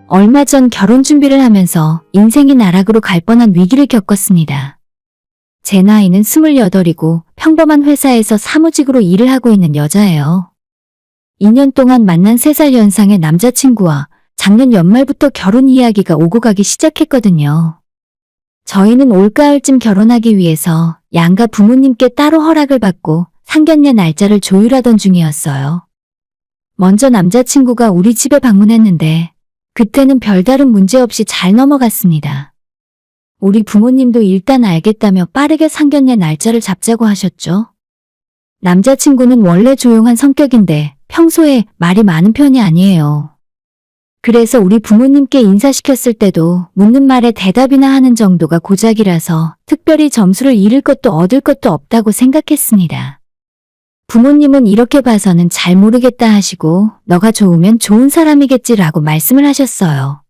얼마 전 결혼 준비를 하면서 인생이 나락으로 갈 뻔한 위기를 겪었습니다. 제 나이는 28이고 평범한 회사에서 사무직으로 일을 하고 있는 여자예요. 2년 동안 만난 3살 연상의 남자친구와 작년 연말부터 결혼 이야기가 오고 가기 시작했거든요. 저희는 올가을쯤 결혼하기 위해서 양가 부모님께 따로 허락을 받고 상견례 날짜를 조율하던 중이었어요. 먼저 남자친구가 우리 집에 방문했는데 그때는 별다른 문제 없이 잘 넘어갔습니다. 우리 부모님도 일단 알겠다며 빠르게 상견례 날짜를 잡자고 하셨죠. 남자친구는 원래 조용한 성격인데 평소에 말이 많은 편이 아니에요. 그래서 우리 부모님께 인사시켰을 때도 묻는 말에 대답이나 하는 정도가 고작이라서 특별히 점수를 잃을 것도 얻을 것도 없다고 생각했습니다. 부모님은 이렇게 봐서는 잘 모르겠다 하시고 너가 좋으면 좋은 사람이겠지라고 말씀을 하셨어요.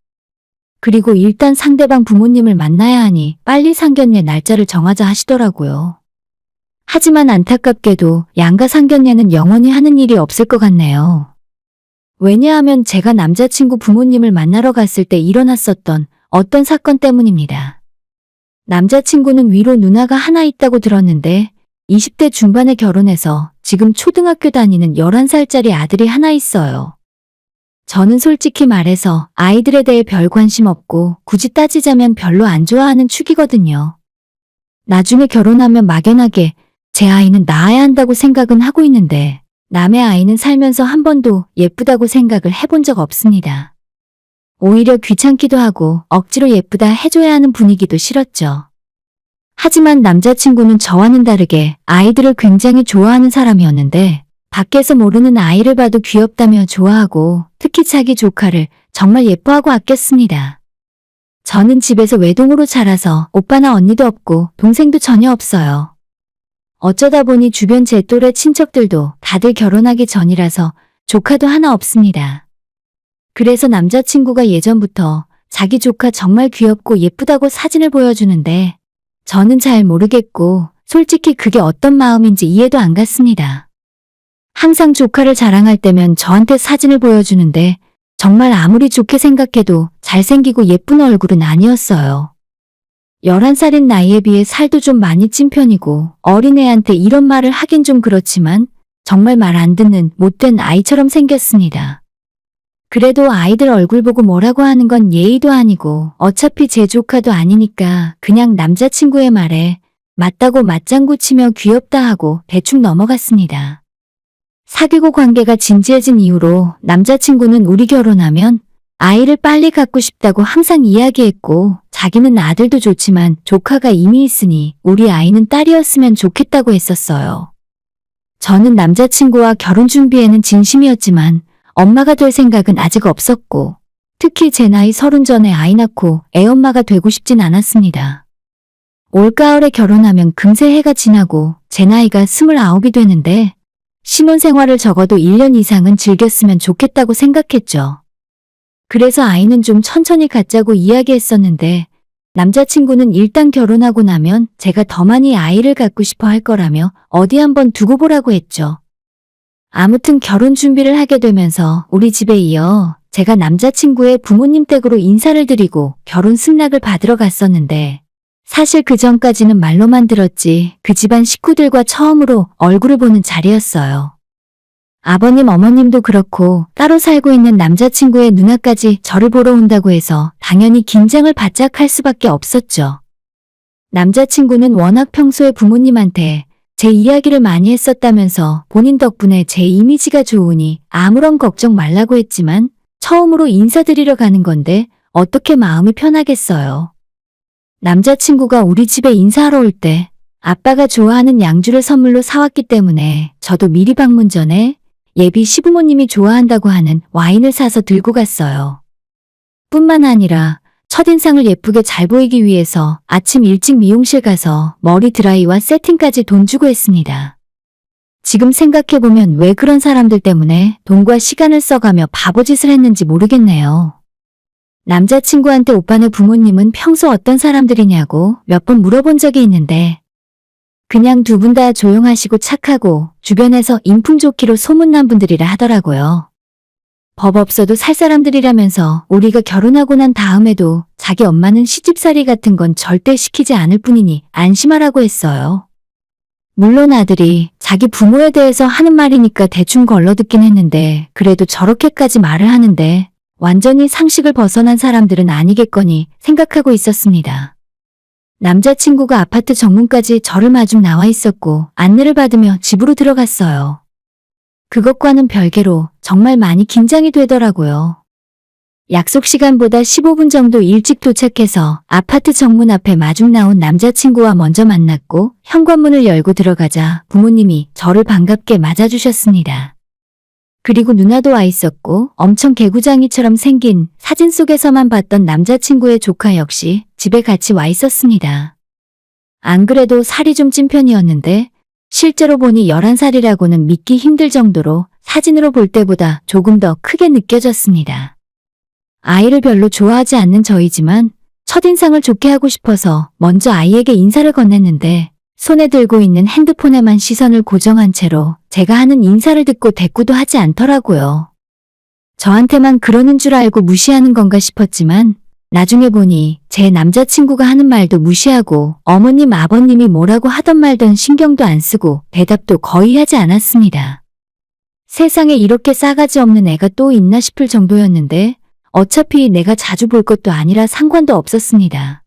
그리고 일단 상대방 부모님을 만나야 하니 빨리 상견례 날짜를 정하자 하시더라고요. 하지만 안타깝게도 양가 상견례는 영원히 하는 일이 없을 것 같네요. 왜냐하면 제가 남자친구 부모님을 만나러 갔을 때 일어났었던 어떤 사건 때문입니다. 남자친구는 위로 누나가 하나 있다고 들었는데 20대 중반에 결혼해서 지금 초등학교 다니는 11살짜리 아들이 하나 있어요. 저는 솔직히 말해서 아이들에 대해 별 관심 없고 굳이 따지자면 별로 안 좋아하는 축이거든요. 나중에 결혼하면 막연하게 제 아이는 낳아야 한다고 생각은 하고 있는데 남의 아이는 살면서 한 번도 예쁘다고 생각을 해본 적 없습니다. 오히려 귀찮기도 하고 억지로 예쁘다 해줘야 하는 분위기도 싫었죠. 하지만 남자친구는 저와는 다르게 아이들을 굉장히 좋아하는 사람이었는데 밖에서 모르는 아이를 봐도 귀엽다며 좋아하고 특히 자기 조카를 정말 예뻐하고 아꼈습니다. 저는 집에서 외동으로 자라서 오빠나 언니도 없고 동생도 전혀 없어요. 어쩌다 보니 주변 제 또래 친척들도 다들 결혼하기 전이라서 조카도 하나 없습니다. 그래서 남자친구가 예전부터 자기 조카 정말 귀엽고 예쁘다고 사진을 보여주는데 저는 잘 모르겠고 솔직히 그게 어떤 마음인지 이해도 안 갔습니다. 항상 조카를 자랑할 때면 저한테 사진을 보여주는데 정말 아무리 좋게 생각해도 잘생기고 예쁜 얼굴은 아니었어요. 11살인 나이에 비해 살도 좀 많이 찐 편이고 어린애한테 이런 말을 하긴 좀 그렇지만 정말 말 안 듣는 못된 아이처럼 생겼습니다. 그래도 아이들 얼굴 보고 뭐라고 하는 건 예의도 아니고 어차피 제 조카도 아니니까 그냥 남자친구의 말에 맞다고 맞장구 치며 귀엽다 하고 대충 넘어갔습니다. 사귀고 관계가 진지해진 이후로 남자친구는 우리 결혼하면 아이를 빨리 갖고 싶다고 항상 이야기했고 자기는 아들도 좋지만 조카가 이미 있으니 우리 아이는 딸이었으면 좋겠다고 했었어요. 저는 남자친구와 결혼 준비에는 진심이었지만 엄마가 될 생각은 아직 없었고 특히 제 나이 30 전에 아이 낳고 애엄마가 되고 싶진 않았습니다. 올가을에 결혼하면 금세 해가 지나고 제 나이가 29이 되는데 신혼생활을 적어도 1년 이상은 즐겼으면 좋겠다고 생각했죠. 그래서 아이는 좀 천천히 갖자고 이야기했었는데 남자친구는 일단 결혼하고 나면 제가 더 많이 아이를 갖고 싶어 할 거라며 어디 한번 두고 보라고 했죠. 아무튼 결혼 준비를 하게 되면서 우리 집에 이어 제가 남자친구의 부모님 댁으로 인사를 드리고 결혼 승낙을 받으러 갔었는데 사실 그 전까지는 말로만 들었지 그 집안 식구들과 처음으로 얼굴을 보는 자리였어요. 아버님 어머님도 그렇고 따로 살고 있는 남자친구의 누나까지 저를 보러 온다고 해서 당연히 긴장을 바짝 할 수밖에 없었죠. 남자친구는 워낙 평소에 부모님한테 제 이야기를 많이 했었다면서 본인 덕분에 제 이미지가 좋으니 아무런 걱정 말라고 했지만 처음으로 인사드리러 가는 건데 어떻게 마음이 편하겠어요. 남자친구가 우리 집에 인사하러 올 때 아빠가 좋아하는 양주를 선물로 사왔기 때문에 저도 미리 방문 전에 예비 시부모님이 좋아한다고 하는 와인을 사서 들고 갔어요. 뿐만 아니라 첫인상을 예쁘게 잘 보이기 위해서 아침 일찍 미용실 가서 머리 드라이와 세팅까지 돈 주고 했습니다. 지금 생각해보면 왜 그런 사람들 때문에 돈과 시간을 써가며 바보짓을 했는지 모르겠네요. 남자친구한테 오빠네 부모님은 평소 어떤 사람들이냐고 몇 번 물어본 적이 있는데 그냥 두 분 다 조용하시고 착하고 주변에서 인품 좋기로 소문난 분들이라 하더라고요. 법 없어도 살 사람들이라면서 우리가 결혼하고 난 다음에도 자기 엄마는 시집살이 같은 건 절대 시키지 않을 뿐이니 안심하라고 했어요. 물론 아들이 자기 부모에 대해서 하는 말이니까 대충 걸러듣긴 했는데 그래도 저렇게까지 말을 하는데 완전히 상식을 벗어난 사람들은 아니겠거니 생각하고 있었습니다. 남자친구가 아파트 정문까지 저를 마중 나와 있었고 안내를 받으며 집으로 들어갔어요. 그것과는 별개로 정말 많이 긴장이 되더라고요. 약속 시간보다 15분 정도 일찍 도착해서 아파트 정문 앞에 마중 나온 남자친구와 먼저 만났고 현관문을 열고 들어가자 부모님이 저를 반갑게 맞아주셨습니다. 그리고 누나도 와 있었고 엄청 개구장이처럼 생긴 사진 속에서만 봤던 남자친구의 조카 역시 집에 같이 와 있었습니다. 안 그래도 살이 좀 찐 편이었는데 실제로 보니 11살이라고는 믿기 힘들 정도로 사진으로 볼 때보다 조금 더 크게 느껴졌습니다. 아이를 별로 좋아하지 않는 저이지만 첫인상을 좋게 하고 싶어서 먼저 아이에게 인사를 건넸는데 손에 들고 있는 핸드폰에만 시선을 고정한 채로 제가 하는 인사를 듣고 대꾸도 하지 않더라고요. 저한테만 그러는 줄 알고 무시하는 건가 싶었지만 나중에 보니 제 남자친구가 하는 말도 무시하고 어머님 아버님이 뭐라고 하던 말던 신경도 안 쓰고 대답도 거의 하지 않았습니다. 세상에 이렇게 싸가지 없는 애가 또 있나 싶을 정도였는데 어차피 내가 자주 볼 것도 아니라 상관도 없었습니다.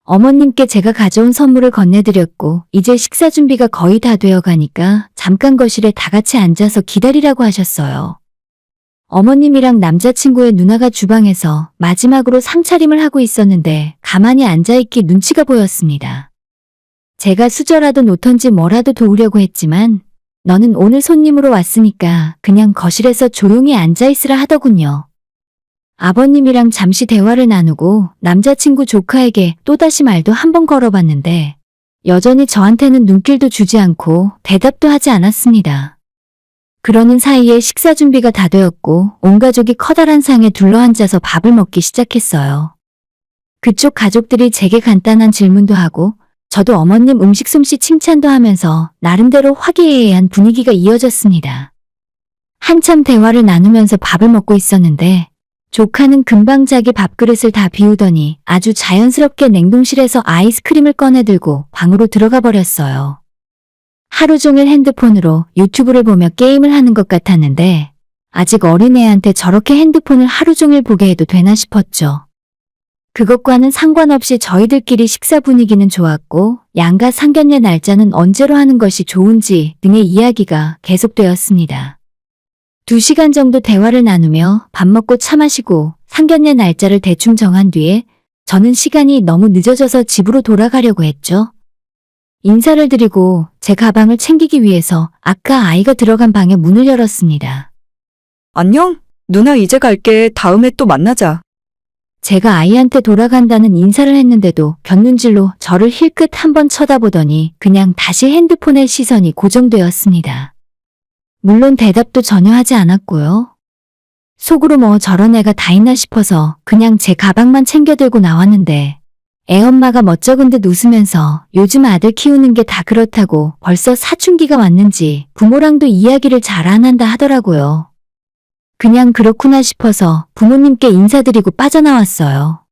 어머님께 제가 가져온 선물을 건네드렸고 이제 식사 준비가 거의 다 되어 가니까 잠깐 거실에 다 같이 앉아서 기다리라고 하셨어요. 어머님이랑 남자친구의 누나가 주방에서 마지막으로 상차림을 하고 있었는데 가만히 앉아있기 눈치가 보였습니다. 제가 수저라도 놓던지 뭐라도 도우려고 했지만 너는 오늘 손님으로 왔으니까 그냥 거실에서 조용히 앉아있으라 하더군요. 아버님이랑 잠시 대화를 나누고 남자친구 조카에게 또다시 말도 한번 걸어봤는데 여전히 저한테는 눈길도 주지 않고 대답도 하지 않았습니다. 그러는 사이에 식사 준비가 다 되었고 온 가족이 커다란 상에 둘러앉아서 밥을 먹기 시작했어요. 그쪽 가족들이 제게 간단한 질문도 하고 저도 어머님 음식 솜씨 칭찬도 하면서 나름대로 화기애애한 분위기가 이어졌습니다. 한참 대화를 나누면서 밥을 먹고 있었는데 조카는 금방 자기 밥그릇을 다 비우더니 아주 자연스럽게 냉동실에서 아이스크림을 꺼내 들고 방으로 들어가 버렸어요. 하루 종일 핸드폰으로 유튜브를 보며 게임을 하는 것 같았는데 아직 어린애한테 저렇게 핸드폰을 하루 종일 보게 해도 되나 싶었죠. 그것과는 상관없이 저희들끼리 식사 분위기는 좋았고 양가 상견례 날짜는 언제로 하는 것이 좋은지 등의 이야기가 계속되었습니다. 2시간 정도 대화를 나누며 밥 먹고 차 마시고 상견례 날짜를 대충 정한 뒤에 저는 시간이 너무 늦어져서 집으로 돌아가려고 했죠. 인사를 드리고 제 가방을 챙기기 위해서 아까 아이가 들어간 방의 문을 열었습니다. 안녕? 누나 이제 갈게. 다음에 또 만나자. 제가 아이한테 돌아간다는 인사를 했는데도 곁눈질로 저를 힐끗 한번 쳐다보더니 그냥 다시 핸드폰에 시선이 고정되었습니다. 물론 대답도 전혀 하지 않았고요. 속으로 뭐 저런 애가 다 있나 싶어서 그냥 제 가방만 챙겨 들고 나왔는데 애엄마가 멋쩍은 듯 웃으면서 요즘 아들 키우는 게 다 그렇다고 벌써 사춘기가 왔는지 부모랑도 이야기를 잘 안 한다 하더라고요. 그냥 그렇구나 싶어서 부모님께 인사드리고 빠져나왔어요.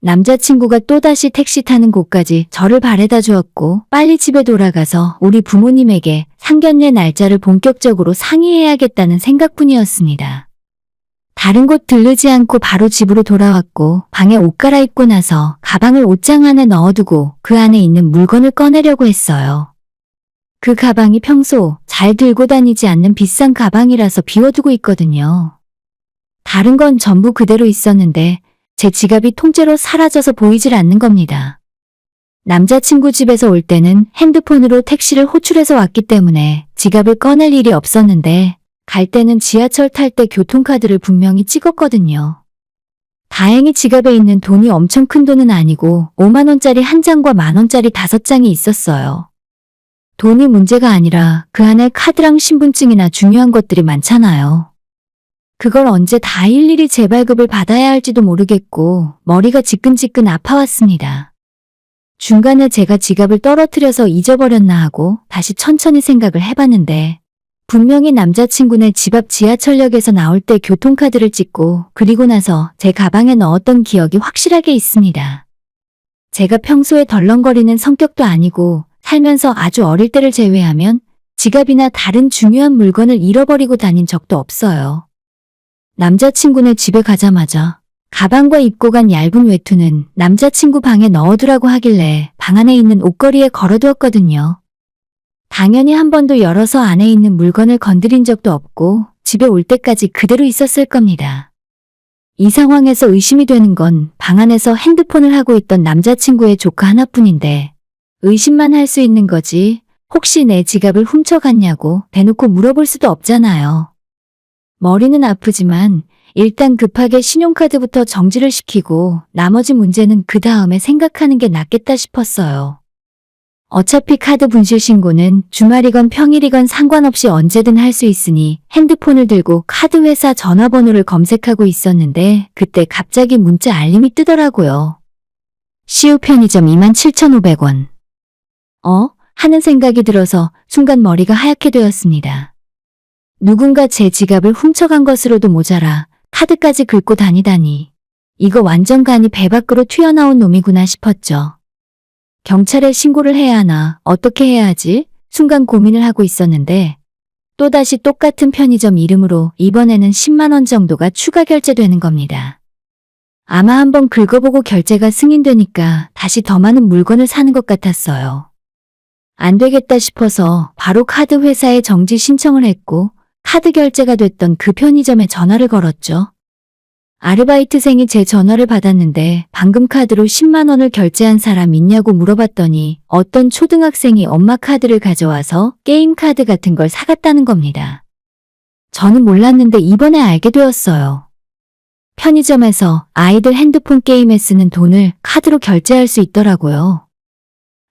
남자친구가 또다시 택시 타는 곳까지 저를 바래다 주었고 빨리 집에 돌아가서 우리 부모님에게 상견례 날짜를 본격적으로 상의해야겠다는 생각뿐이었습니다. 다른 곳 들르지 않고 바로 집으로 돌아왔고 방에 옷 갈아입고 나서 가방을 옷장 안에 넣어두고 그 안에 있는 물건을 꺼내려고 했어요. 그 가방이 평소 잘 들고 다니지 않는 비싼 가방이라서 비워두고 있거든요. 다른 건 전부 그대로 있었는데 제 지갑이 통째로 사라져서 보이질 않는 겁니다. 남자친구 집에서 올 때는 핸드폰으로 택시를 호출해서 왔기 때문에 지갑을 꺼낼 일이 없었는데 갈 때는 지하철 탈 때 교통카드를 분명히 찍었거든요. 다행히 지갑에 있는 돈이 엄청 큰 돈은 아니고 5만 원짜리 한 장과 만 원짜리 5장이 있었어요. 돈이 문제가 아니라 그 안에 카드랑 신분증이나 중요한 것들이 많잖아요. 그걸 언제 다 일일이 재발급을 받아야 할지도 모르겠고 머리가 지끈지끈 아파왔습니다. 중간에 제가 지갑을 떨어뜨려서 잊어버렸나 하고 다시 천천히 생각을 해봤는데 분명히 남자친구네 집 앞 지하철역에서 나올 때 교통카드를 찍고 그리고 나서 제 가방에 넣었던 기억이 확실하게 있습니다. 제가 평소에 덜렁거리는 성격도 아니고 살면서 아주 어릴 때를 제외하면 지갑이나 다른 중요한 물건을 잃어버리고 다닌 적도 없어요. 남자친구네 집에 가자마자 가방과 입고 간 얇은 외투는 남자친구 방에 넣어두라고 하길래 방 안에 있는 옷걸이에 걸어두었거든요. 당연히 한 번도 열어서 안에 있는 물건을 건드린 적도 없고 집에 올 때까지 그대로 있었을 겁니다. 이 상황에서 의심이 되는 건 방 안에서 핸드폰을 하고 있던 남자친구의 조카 하나뿐인데 의심만 할 수 있는 거지 혹시 내 지갑을 훔쳐갔냐고 대놓고 물어볼 수도 없잖아요. 머리는 아프지만 일단 급하게 신용카드부터 정지를 시키고 나머지 문제는 그 다음에 생각하는 게 낫겠다 싶었어요. 어차피 카드 분실 신고는 주말이건 평일이건 상관없이 언제든 할 수 있으니 핸드폰을 들고 카드 회사 전화번호를 검색하고 있었는데 그때 갑자기 문자 알림이 뜨더라고요. CU 편의점 27,500원. 하는 생각이 들어서 순간 머리가 하얗게 되었습니다. 누군가 제 지갑을 훔쳐간 것으로도 모자라 카드까지 긁고 다니다니. 이거 완전 간이 배 밖으로 튀어나온 놈이구나 싶었죠. 경찰에 신고를 해야 하나, 어떻게 해야 하지? 순간 고민을 하고 있었는데 또다시 똑같은 편의점 이름으로 이번에는 10만 원 정도가 추가 결제되는 겁니다. 아마 한번 긁어보고 결제가 승인되니까 다시 더 많은 물건을 사는 것 같았어요. 안 되겠다 싶어서 바로 카드 회사에 정지 신청을 했고 카드 결제가 됐던 그 편의점에 전화를 걸었죠. 아르바이트생이 제 전화를 받았는데 방금 카드로 10만 원을 결제한 사람 있냐고 물어봤더니 어떤 초등학생이 엄마 카드를 가져와서 게임 카드 같은 걸 사갔다는 겁니다. 저는 몰랐는데 이번에 알게 되었어요. 편의점에서 아이들 핸드폰 게임에 쓰는 돈을 카드로 결제할 수 있더라고요.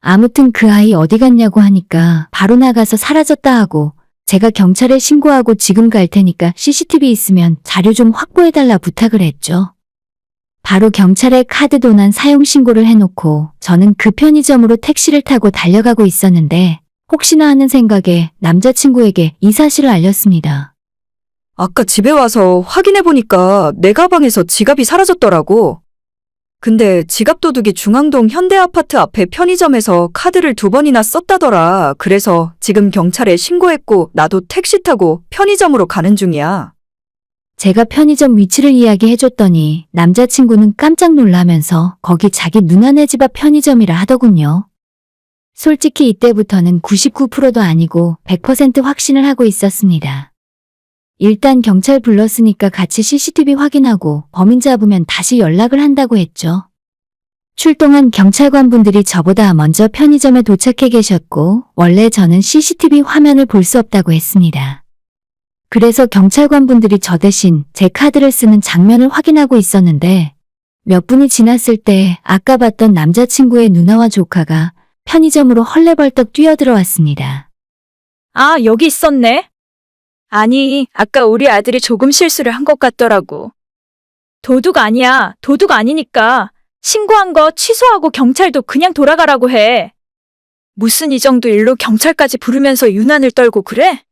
아무튼 그 아이 어디 갔냐고 하니까 바로 나가서 사라졌다 하고 제가 경찰에 신고하고 지금 갈 테니까 CCTV 있으면 자료 좀 확보해달라 부탁을 했죠. 바로 경찰에 카드 도난 사용 신고를 해놓고 저는 그 편의점으로 택시를 타고 달려가고 있었는데 혹시나 하는 생각에 남자친구에게 이 사실을 알렸습니다. 아까 집에 와서 확인해보니까 내 가방에서 지갑이 사라졌더라고. 근데 지갑 도둑이 중앙동 현대아파트 앞에 편의점에서 카드를 2번이나 썼다더라. 그래서 지금 경찰에 신고했고 나도 택시 타고 편의점으로 가는 중이야. 제가 편의점 위치를 이야기해줬더니 남자친구는 깜짝 놀라면서 거기 자기 누나네 집 앞 편의점이라 하더군요. 솔직히 이때부터는 99%도 아니고 100% 확신을 하고 있었습니다. 일단 경찰 불렀으니까 같이 CCTV 확인하고 범인 잡으면 다시 연락을 한다고 했죠. 출동한 경찰관분들이 저보다 먼저 편의점에 도착해 계셨고 원래 저는 CCTV 화면을 볼 수 없다고 했습니다. 그래서 경찰관분들이 저 대신 제 카드를 쓰는 장면을 확인하고 있었는데 몇 분이 지났을 때 아까 봤던 남자친구의 누나와 조카가 편의점으로 헐레벌떡 뛰어들어왔습니다. 아, 여기 있었네? 아니, 아까 우리 아들이 조금 실수를 한 것 같더라고. 도둑 아니야. 도둑 아니니까 신고한 거 취소하고 경찰도 그냥 돌아가라고 해. 무슨 이 정도 일로 경찰까지 부르면서 유난을 떨고 그래?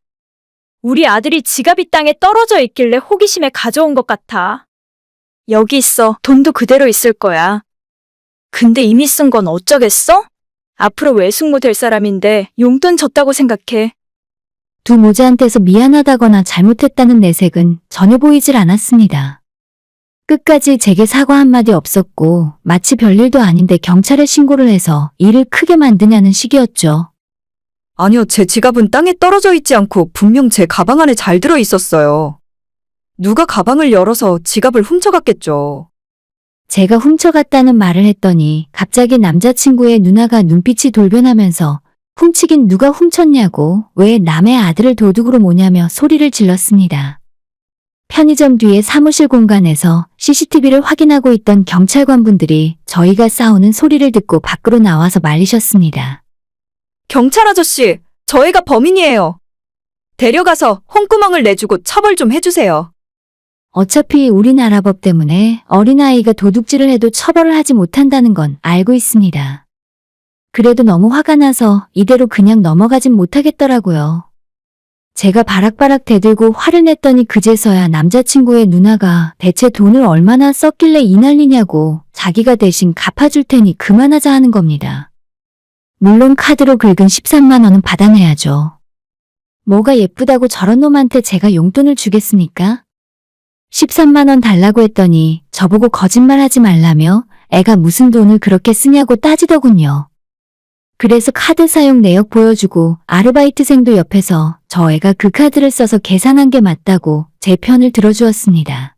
우리 아들이 지갑이 땅에 떨어져 있길래 호기심에 가져온 것 같아. 여기 있어. 돈도 그대로 있을 거야. 근데 이미 쓴 건 어쩌겠어? 앞으로 외숙모 될 사람인데 용돈 줬다고 생각해. 두 모자한테서 미안하다거나 잘못했다는 내색은 전혀 보이질 않았습니다. 끝까지 제게 사과 한마디 없었고 마치 별일도 아닌데 경찰에 신고를 해서 일을 크게 만드냐는 식이었죠. 아니요, 제 지갑은 땅에 떨어져 있지 않고 분명 제 가방 안에 잘 들어 있었어요. 누가 가방을 열어서 지갑을 훔쳐갔겠죠. 제가 훔쳐갔다는 말을 했더니 갑자기 남자친구의 누나가 눈빛이 돌변하면서 훔치긴 누가 훔쳤냐고 왜 남의 아들을 도둑으로 모냐며 소리를 질렀습니다. 편의점 뒤에 사무실 공간에서 CCTV를 확인하고 있던 경찰관분들이 저희가 싸우는 소리를 듣고 밖으로 나와서 말리셨습니다. 경찰 아저씨, 저희가 범인이에요. 데려가서 홍구멍을 내주고 처벌 좀 해주세요. 어차피 우리나라 법 때문에 어린아이가 도둑질을 해도 처벌을 하지 못한다는 건 알고 있습니다. 그래도 너무 화가 나서 이대로 그냥 넘어가진 못하겠더라고요. 제가 바락바락 대들고 화를 냈더니 그제서야 남자친구의 누나가 대체 돈을 얼마나 썼길래 이 난리냐고 자기가 대신 갚아줄 테니 그만하자 하는 겁니다. 물론 카드로 긁은 13만 원은 받아내야죠. 뭐가 예쁘다고 저런 놈한테 제가 용돈을 주겠습니까? 13만 원 달라고 했더니 저보고 거짓말하지 말라며 애가 무슨 돈을 그렇게 쓰냐고 따지더군요. 그래서 카드 사용 내역 보여주고 아르바이트생도 옆에서 저 애가 그 카드를 써서 계산한 게 맞다고 제 편을 들어주었습니다.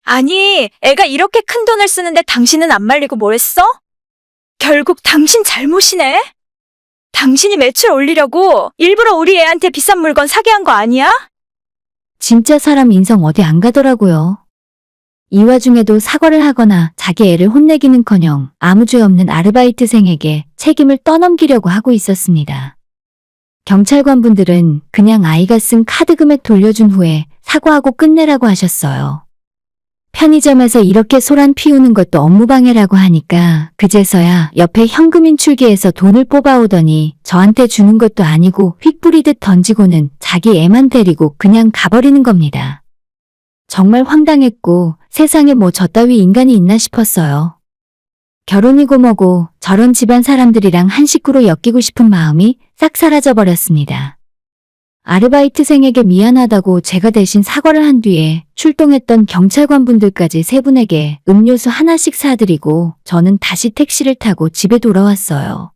아니, 애가 이렇게 큰 돈을 쓰는데 당신은 안 말리고 뭐 했어? 결국 당신 잘못이네? 당신이 매출 올리려고 일부러 우리 애한테 비싼 물건 사게 한 거 아니야? 진짜 사람 인성 어디 안 가더라고요. 이 와중에도 사과를 하거나 자기 애를 혼내기는커녕 아무 죄 없는 아르바이트생에게 책임을 떠넘기려고 하고 있었습니다. 경찰관분들은 그냥 아이가 쓴 카드 금액 돌려준 후에 사과하고 끝내라고 하셨어요. 편의점에서 이렇게 소란 피우는 것도 업무방해라고 하니까 그제서야 옆에 현금인출기에서 돈을 뽑아오더니 저한테 주는 것도 아니고 휙 뿌리듯 던지고는 자기 애만 데리고 그냥 가버리는 겁니다. 정말 황당했고 세상에 뭐 저 따위 인간이 있나 싶었어요. 결혼이고 뭐고 저런 집안 사람들이랑 한 식구로 엮이고 싶은 마음이 싹 사라져버렸습니다. 아르바이트생에게 미안하다고 제가 대신 사과를 한 뒤에 출동했던 경찰관분들까지 세 분에게 음료수 하나씩 사드리고 저는 다시 택시를 타고 집에 돌아왔어요.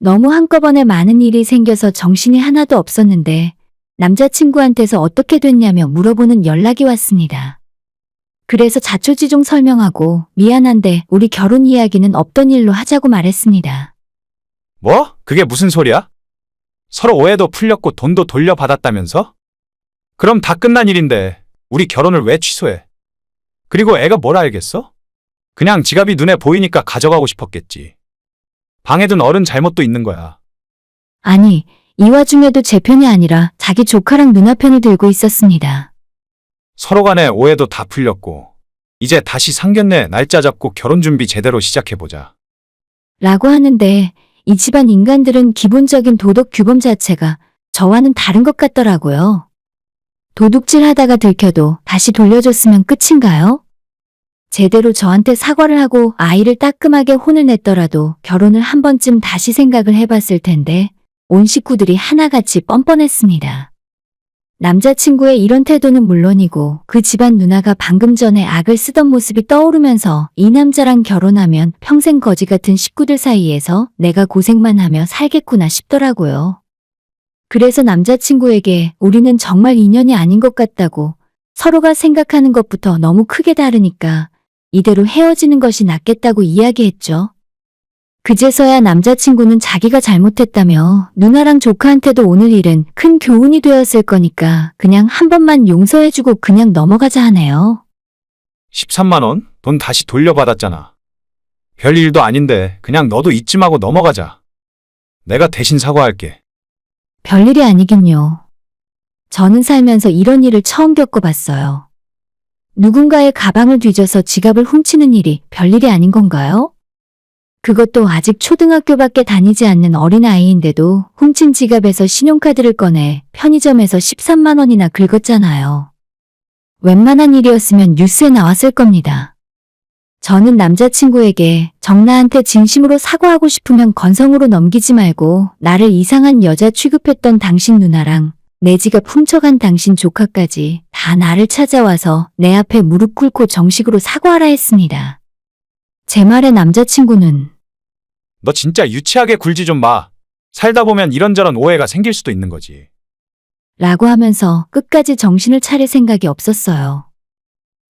너무 한꺼번에 많은 일이 생겨서 정신이 하나도 없었는데 남자친구한테서 어떻게 됐냐며 물어보는 연락이 왔습니다. 그래서 자초지종 설명하고 미안한데 우리 결혼 이야기는 없던 일로 하자고 말했습니다. 뭐? 그게 무슨 소리야? 서로 오해도 풀렸고 돈도 돌려받았다면서? 그럼 다 끝난 일인데 우리 결혼을 왜 취소해? 그리고 애가 뭘 알겠어? 그냥 지갑이 눈에 보이니까 가져가고 싶었겠지. 방에 둔 어른 잘못도 있는 거야. 아니, 이 와중에도 제 편이 아니라 자기 조카랑 누나 편을 들고 있었습니다. 서로 간에 오해도 다 풀렸고 이제 다시 상견례 날짜 잡고 결혼 준비 제대로 시작해보자. 라고 하는데 이 집안 인간들은 기본적인 도덕 규범 자체가 저와는 다른 것 같더라고요. 도둑질 하다가 들켜도 다시 돌려줬으면 끝인가요? 제대로 저한테 사과를 하고 아이를 따끔하게 혼을 냈더라도 결혼을 한 번쯤 다시 생각을 해봤을 텐데 온 식구들이 하나같이 뻔뻔했습니다. 남자친구의 이런 태도는 물론이고 그 집안 누나가 방금 전에 악을 쓰던 모습이 떠오르면서 이 남자랑 결혼하면 평생 거지 같은 식구들 사이에서 내가 고생만 하며 살겠구나 싶더라고요. 그래서 남자친구에게 우리는 정말 인연이 아닌 것 같다고 서로가 생각하는 것부터 너무 크게 다르니까 이대로 헤어지는 것이 낫겠다고 이야기했죠. 그제서야 남자친구는 자기가 잘못했다며 누나랑 조카한테도 오늘 일은 큰 교훈이 되었을 거니까 그냥 한 번만 용서해주고 그냥 넘어가자 하네요. 13만 원? 돈 다시 돌려받았잖아. 별 일도 아닌데 그냥 너도 잊지 말고 넘어가자. 내가 대신 사과할게. 별일이 아니긴요. 저는 살면서 이런 일을 처음 겪어봤어요. 누군가의 가방을 뒤져서 지갑을 훔치는 일이 별일이 아닌 건가요? 그것도 아직 초등학교밖에 다니지 않는 어린아이인데도 훔친 지갑에서 신용카드를 꺼내 편의점에서 13만 원이나 긁었잖아요. 웬만한 일이었으면 뉴스에 나왔을 겁니다. 저는 남자친구에게 정나한테 진심으로 사과하고 싶으면 건성으로 넘기지 말고 나를 이상한 여자 취급했던 당신 누나랑 내 지갑 훔쳐간 당신 조카까지 다 나를 찾아와서 내 앞에 무릎 꿇고 정식으로 사과하라 했습니다. 제 말에 남자친구는 너 진짜 유치하게 굴지 좀 마. 살다 보면 이런저런 오해가 생길 수도 있는 거지. 라고 하면서 끝까지 정신을 차릴 생각이 없었어요.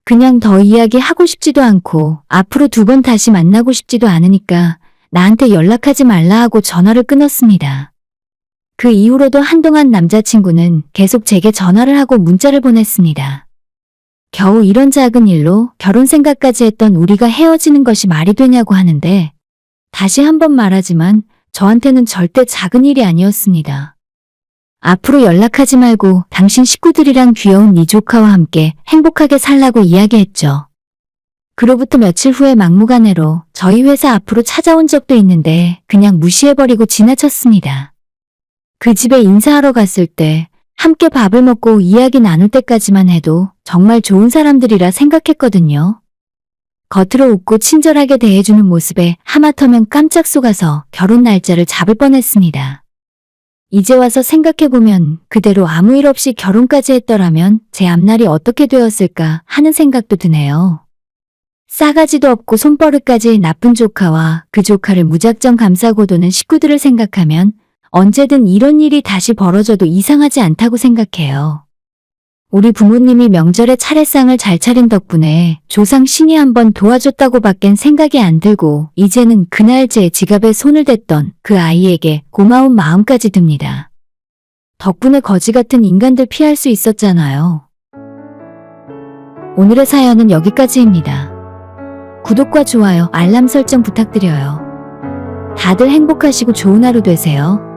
그냥 더 이야기하고 싶지도 않고 앞으로 두 번 다시 만나고 싶지도 않으니까 나한테 연락하지 말라 하고 전화를 끊었습니다. 그 이후로도 한동안 남자친구는 계속 제게 전화를 하고 문자를 보냈습니다. 겨우 이런 작은 일로 결혼 생각까지 했던 우리가 헤어지는 것이 말이 되냐고 하는데 다시 한번 말하지만 저한테는 절대 작은 일이 아니었습니다. 앞으로 연락하지 말고 당신 식구들이랑 귀여운 네 조카와 함께 행복하게 살라고 이야기했죠. 그로부터 며칠 후에 막무가내로 저희 회사 앞으로 찾아온 적도 있는데 그냥 무시해버리고 지나쳤습니다. 그 집에 인사하러 갔을 때 함께 밥을 먹고 이야기 나눌 때까지만 해도 정말 좋은 사람들이라 생각했거든요. 겉으로 웃고 친절하게 대해주는 모습에 하마터면 깜짝 속아서 결혼 날짜를 잡을 뻔했습니다. 이제 와서 생각해보면 그대로 아무 일 없이 결혼까지 했더라면 제 앞날이 어떻게 되었을까 하는 생각도 드네요. 싸가지도 없고 손버릇까지 나쁜 조카와 그 조카를 무작정 감싸고 도는 식구들을 생각하면 언제든 이런 일이 다시 벌어져도 이상하지 않다고 생각해요. 우리 부모님이 명절에 차례상을 잘 차린 덕분에 조상 신이 한번 도와줬다고 밖엔 생각이 안 들고 이제는 그날 제 지갑에 손을 댔던 그 아이에게 고마운 마음까지 듭니다. 덕분에 거지 같은 인간들 피할 수 있었잖아요. 오늘의 사연은 여기까지입니다. 구독과 좋아요, 알람 설정 부탁드려요. 다들 행복하시고 좋은 하루 되세요.